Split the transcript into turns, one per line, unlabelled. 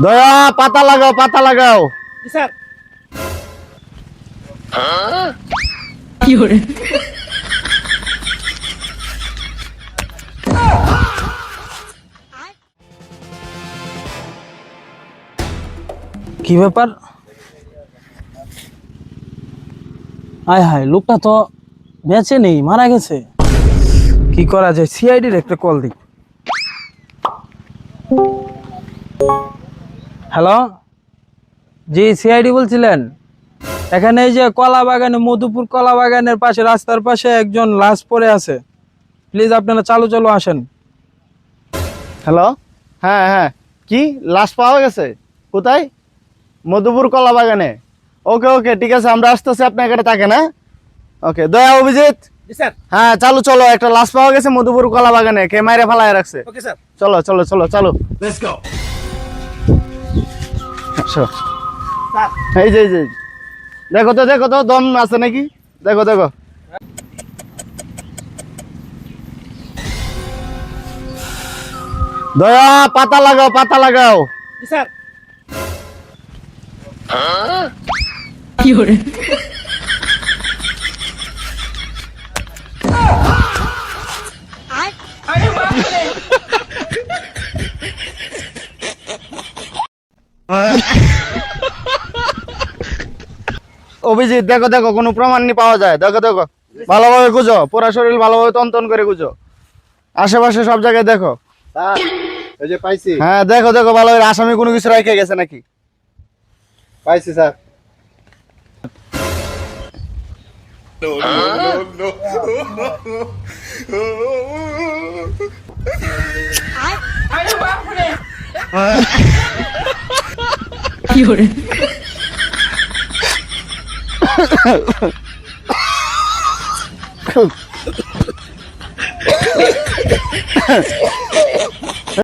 দয়া পাতা লাগাও, পাতা লাগাও।
স্যার।
কি হরে
কি ব্যাপার? আয় হায়, লোকটা তো বেঁচে নেই, মারা গেছে। কি করা যায়? সিআইডির একটা কল দিই। হ্যালো, জি সিআইডি বলছিলেন? এখানে এই যে কলা বাগানে, মধুপুর কলা বাগানের পাশে, রাস্তার পাশে একজন লাশ পড়ে আছে। প্লিজ আপনারা চালু চালু আসেন।
হ্যালো, হ্যাঁ হ্যাঁ, কি লাশ পাওয়া গেছে? কোথায়? মধুপুর কলা বাগানে। ওকে ওকে, ঠিক আছে, আমরা আসতেছি আপনার এখানে থাকেন। হ্যাঁ, ওকে। দয়া, অভিজিৎ,
স্যার।
হ্যাঁ চালু, চলো। একটা লাশ পাওয়া গেছে মধুপুর কলা বাগানে, কে মাইরে ফালায় রাখছে।
Okay sir.
চলো চলো চলো চলো, লেটস গো। এই যে এই যে, দেখো তো দেখো তো, দম আছে নাকি? দেখো দেখো। দয়া পাতা লাগাও, পাতা লাগাও।
স্যার। কি হরে
অভিজিৎ, দেখো দেখো, কোনো প্রমাণ নি পাওয়া যায়। দেখো দেখো, ভালোভাবে খুঁজো, পুরা শরীর ভালোভাবে টনটন করে খুঁজো, আশেপাশে সব জায়গায় দেখো।
এই যে পাইছি,
হ্যাঁ দেখো দেখো ভালোভাবে, আসামি কোনো কিছু রেখে গেছে নাকি।
পাইছি স্যার।
কি হরে